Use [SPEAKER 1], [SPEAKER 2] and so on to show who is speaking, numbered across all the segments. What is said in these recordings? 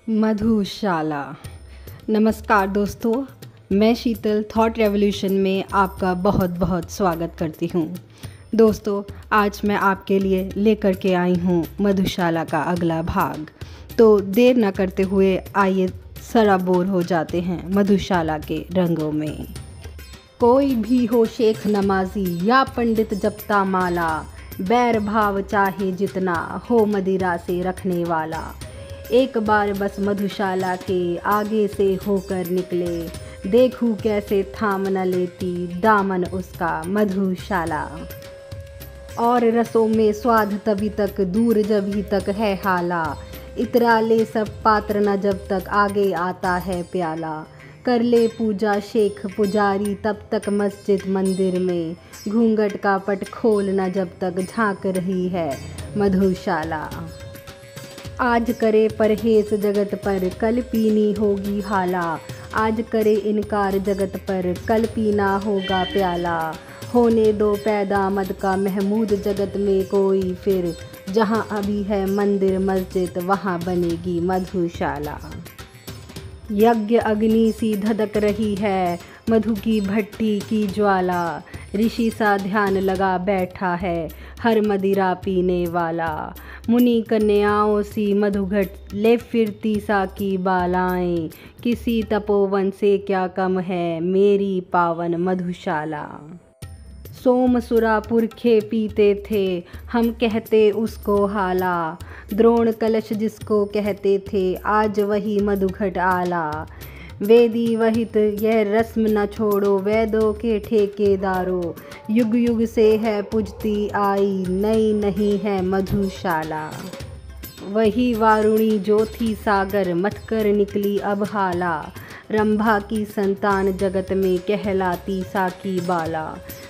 [SPEAKER 1] मधुशाला। नमस्कार दोस्तों, मैं शीतल थॉट रेवोल्यूशन में आपका बहुत बहुत स्वागत करती हूँ। दोस्तों, आज मैं आपके लिए लेकर के आई हूँ मधुशाला का अगला भाग। तो देर न करते हुए आइए सराबोर हो जाते हैं मधुशाला के रंगों में। कोई भी हो शेख नमाजी या पंडित जपता माला, बैर भाव चाहे जितना हो मदिरा से रखने वाला, एक बार बस मधुशाला के आगे से होकर निकले, देखूं कैसे थाम न लेती दामन उसका मधुशाला। और रसों में स्वाद तभी तक दूर जब ही तक है हाला, इतरा ले सब पात्र न जब तक आगे आता है प्याला। कर ले पूजा शेख पुजारी तब तक मस्जिद मंदिर में, घूंघट का पट खोल न जब तक झांक रही है मधुशाला। आज करे परहेज जगत पर कल पीनी होगी हाला, आज करे इनकार जगत पर कल पीना होगा प्याला। होने दो पैदा मद का महमूद जगत में कोई फिर, जहाँ अभी है मंदिर मस्जिद वहाँ बनेगी मधुशाला। यज्ञ अग्नि सी धधक रही है मधु की भट्टी की ज्वाला, ऋषि सा ध्यान लगा बैठा है हर मदिरा पीने वाला। मुनि कन्याओं सी मधुघट ले फिरती सा की बालाएं, किसी तपोवन से क्या कम है मेरी पावन मधुशाला। सोम सुरा पुरखे पीते थे हम कहते उसको हाला, द्रोण कलश जिसको कहते थे आज वही मधुघट आला। वेदी वहित यह रस्म न छोड़ो वेदों के ठेकेदारों, युग युग से है पूजती आई नई नहीं है मधुशाला। वही वारुणी जो थी सागर मथ कर निकली अब हाला, रंभा की संतान जगत में कहलाती साकी बाला।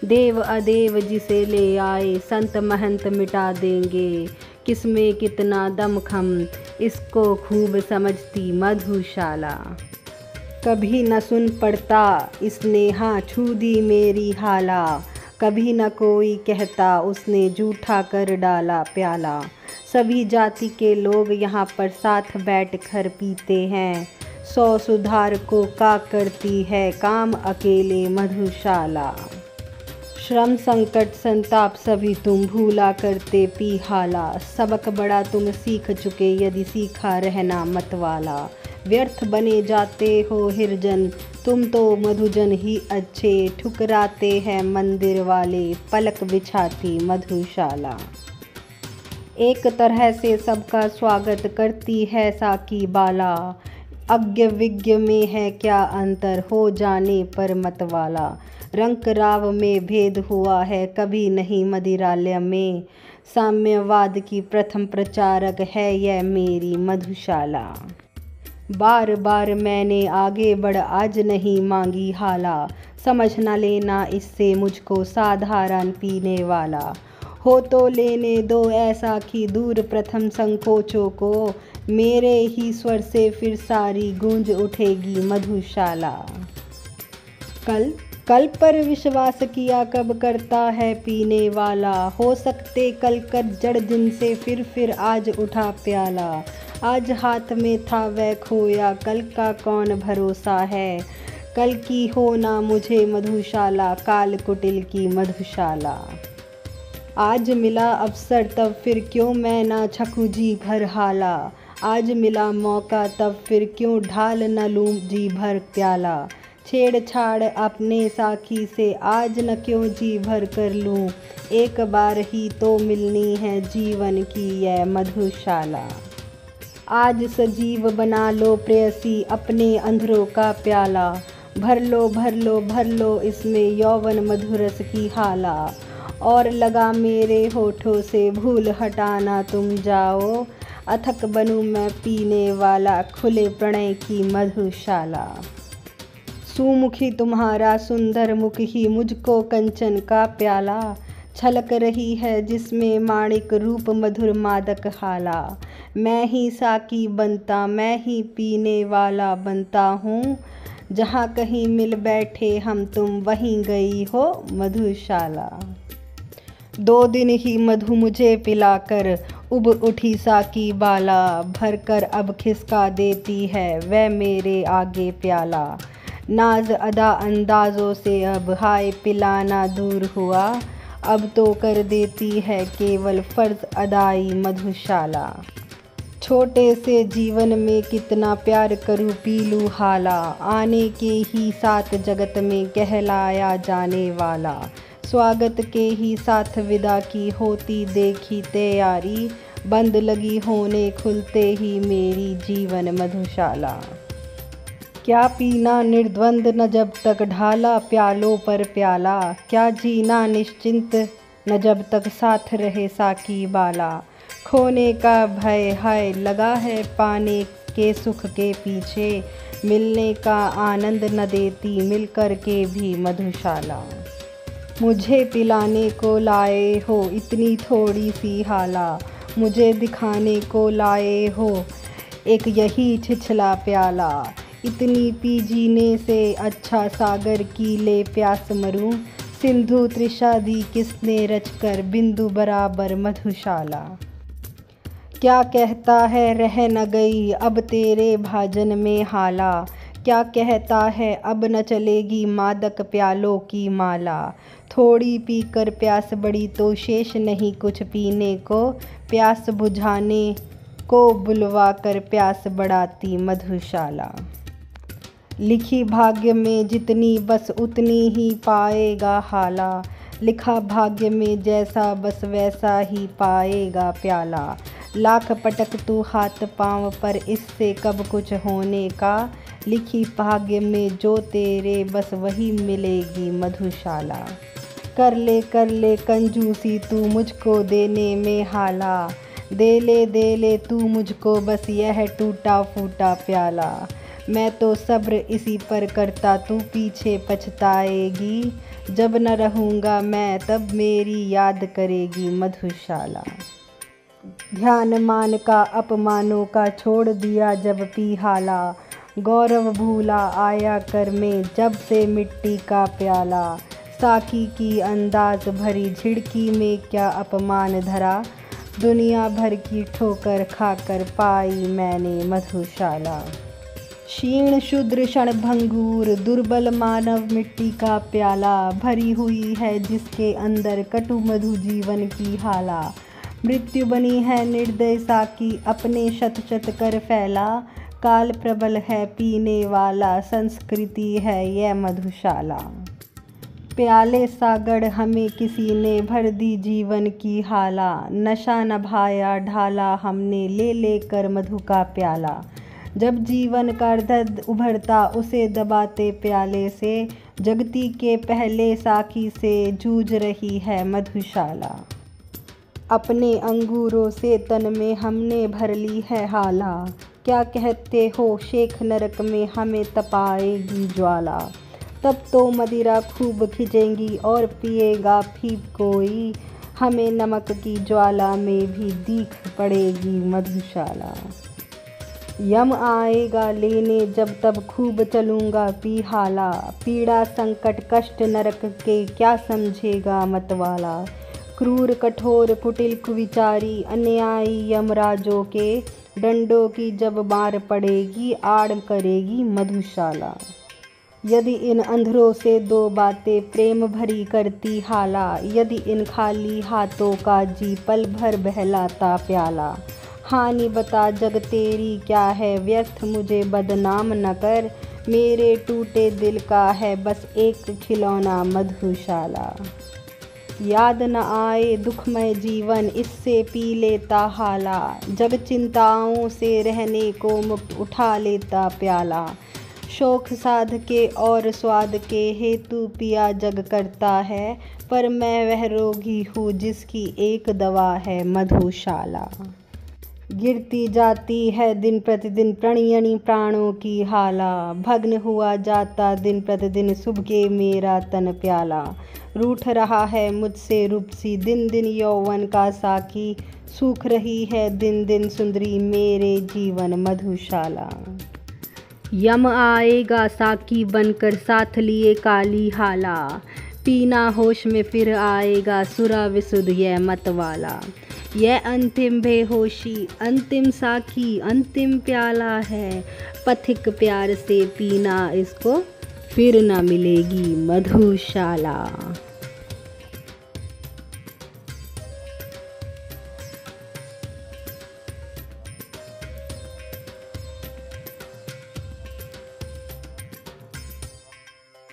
[SPEAKER 1] देव अदेव जिसे ले आए संत महंत मिटा देंगे, किसमें कितना दमखम इसको खूब समझती मधुशाला। कभी न सुन पड़ता इसने हाँ छू दी मेरी हाला, कभी न कोई कहता उसने जूठा कर डाला प्याला। सभी जाति के लोग यहाँ पर साथ बैठ कर पीते हैं, 100 सुधार को का करती है काम अकेले मधुशाला। श्रम संकट संताप सभी तुम भूला करते पी हाला, सबक बड़ा तुम सीख चुके यदि सीखा रहना मतवाला। व्यर्थ बने जाते हो हिरजन तुम तो मधुजन ही अच्छे, ठुकराते हैं मंदिर वाले पलक बिछाती मधुशाला। एक तरह से सबका स्वागत करती है साकी बाला, अज्ञ विज्ञ में है क्या अंतर हो जाने पर मतवाला। रंक राव में भेद हुआ है कभी नहीं मदिरालय में, साम्यवाद की प्रथम प्रचारक है यह मेरी मधुशाला। बार बार मैंने आगे बढ़ आज नहीं मांगी हाला, समझ न लेना इससे मुझको साधारण पीने वाला। हो तो लेने दो ऐसा कि दूर प्रथम संकोचों को, मेरे ही स्वर से फिर सारी गूंज उठेगी मधुशाला। कल पर विश्वास किया कब करता है पीने वाला, हो सकते कल कर जड़ जिनसे फिर आज उठा प्याला। आज हाथ में था वह खोया कल का कौन भरोसा है, कल की हो ना मुझे मधुशाला काल कुटिल की मधुशाला। आज मिला अवसर तब फिर क्यों मैं ना छकूं जी भर हाला, आज मिला मौका तब फिर क्यों ढाल न लूं जी भर प्याला। छेड़छाड़ अपने साखी से आज न क्यों जी भर कर लूं, एक बार ही तो मिलनी है जीवन की यह मधुशाला। आज सजीव बना लो प्रेयसी अपने अंधरों का प्याला, भर लो इसमें यौवन मधुरस की हाला। और लगा मेरे होठों से भूल हटाना तुम जाओ, अथक बनूं मैं पीने वाला खुले प्रणय की मधुशाला। सुमुखी तुम्हारा सुंदर मुख ही मुझको कंचन का प्याला, छलक रही है जिसमें माणिक रूप मधुर मादक हाला। मैं ही साकी बनता मैं ही पीने वाला बनता हूँ, जहाँ कहीं मिल बैठे हम तुम वहीं गई हो मधुशाला। 2 दिन ही मधु मुझे पिलाकर उब उठी साकी बाला, भरकर अब खिसका देती है वह मेरे आगे प्याला। नाज अदा अंदाज़ों से अब हाय पिलाना दूर हुआ, अब तो कर देती है केवल फ़र्ज़ अदाई मधुशाला। छोटे से जीवन में कितना प्यार करूँ पी लूँ हाला, आने के ही साथ जगत में कहलाया जाने वाला। स्वागत के ही साथ विदा की होती देखी तैयारी, बंद लगी होने खुलते ही मेरी जीवन मधुशाला। क्या पीना निर्द्वंद न जब तक ढाला प्यालों पर प्याला, क्या जीना निश्चिंत न जब तक साथ रहे साकी बाला। खोने का भय है लगा है पाने के सुख के पीछे, मिलने का आनंद न देती मिल कर के भी मधुशाला। मुझे पिलाने को लाए हो इतनी थोड़ी सी हाला, मुझे दिखाने को लाए हो एक यही छिछला प्याला। इतनी पी जीने से अच्छा सागर की ले प्यास मरूं, सिंधु तृषा दी किसने रचकर बिंदु बराबर मधुशाला। क्या कहता है रह न गई अब तेरे भाजन में हाला, क्या कहता है अब न चलेगी मादक प्यालों की माला। थोड़ी पीकर प्यास बढ़ी तो शेष नहीं कुछ पीने को, प्यास बुझाने को बुलवा कर प्यास बढ़ाती मधुशाला। लिखी भाग्य में जितनी बस उतनी ही पाएगा हाला, लिखा भाग्य में जैसा बस वैसा ही पाएगा प्याला। लाख पटक तू हाथ पाँव पर इससे कब कुछ होने का, लिखी भाग्य में जो तेरे बस वही मिलेगी मधुशाला। कर ले कंजूसी तू मुझको देने में हाला, दे ले तू मुझको बस यह टूटा फूटा प्याला। मैं तो सब्र इसी पर करता तू पीछे पछताएगी, जब न रहूँगा मैं तब मेरी याद करेगी मधुशाला। ध्यान मान का अपमानों का छोड़ दिया जब पी हाला, गौरव भूला आया कर में जब से मिट्टी का प्याला। साकी की अंदाज भरी झिड़की में क्या अपमान धरा, दुनिया भर की ठोकर खाकर पाई मैंने मधुशाला। क्षीण शूद्र क्षण भंगूर दुर्बल मानव मिट्टी का प्याला, भरी हुई है जिसके अंदर कटु मधु जीवन की हाला। मृत्यु बनी है निर्दय साकी अपने शत शत कर फैला, काल प्रबल है पीने वाला संस्कृति है यह मधुशाला। प्याले सागर हमें किसी ने भर दी जीवन की हाला, नशा न भाया ढाला हमने ले लेकर मधु का प्याला। जब जीवन का दर्द उभरता उसे दबाते प्याले से, जगती के पहले साकी से जूझ रही है मधुशाला। अपने अंगूरों से तन में हमने भर ली है हाला, क्या कहते हो शेख नरक में हमें तपाएगी ज्वाला। तब तो मदिरा खूब खिंचेंगी और पिएगा भी कोई, हमें नमक की ज्वाला में भी दीख पड़ेगी मधुशाला। यम आएगा लेने जब तब खूब चलूँगा पी हाला, पीड़ा संकट कष्ट नरक के क्या समझेगा मतवाला। क्रूर कठोर कुटिल कुविचारी अन्यायी यमराजों के, डंडों की जब मार पड़ेगी आड़ करेगी मधुशाला। यदि इन अंधरों से 2 बातें प्रेम भरी करती हाला, यदि इन खाली हाथों का जी पल भर बहलाता प्याला। हानि बता जग तेरी क्या है व्यर्थ मुझे बदनाम न कर, मेरे टूटे दिल का है बस एक खिलौना मधुशाला। याद न आए दुखमय जीवन इससे पी लेता हाला, जग चिंताओं से रहने को मुक्त उठा लेता प्याला। शौक साध के और स्वाद के हेतु पिया जग करता है, पर मैं वह रोगी हूँ जिसकी एक दवा है मधुशाला। गिरती जाती है दिन प्रतिदिन प्रणयनी प्राणों की हाला, भग्न हुआ जाता दिन प्रतिदिन सुबह मेरा तन प्याला। रूठ रहा है मुझसे रूपसी दिन दिन यौवन का साकी, सूख रही है दिन दिन सुंदरी मेरे जीवन मधुशाला। यम आएगा साकी बनकर साथ लिए काली हाला, पीना होश में फिर आएगा सुरा विसुध यह मत वाला। यह अंतिम बेहोशी अंतिम साखी अंतिम प्याला है, पथिक प्यार से पीना इसको फिर न मिलेगी मधुशाला।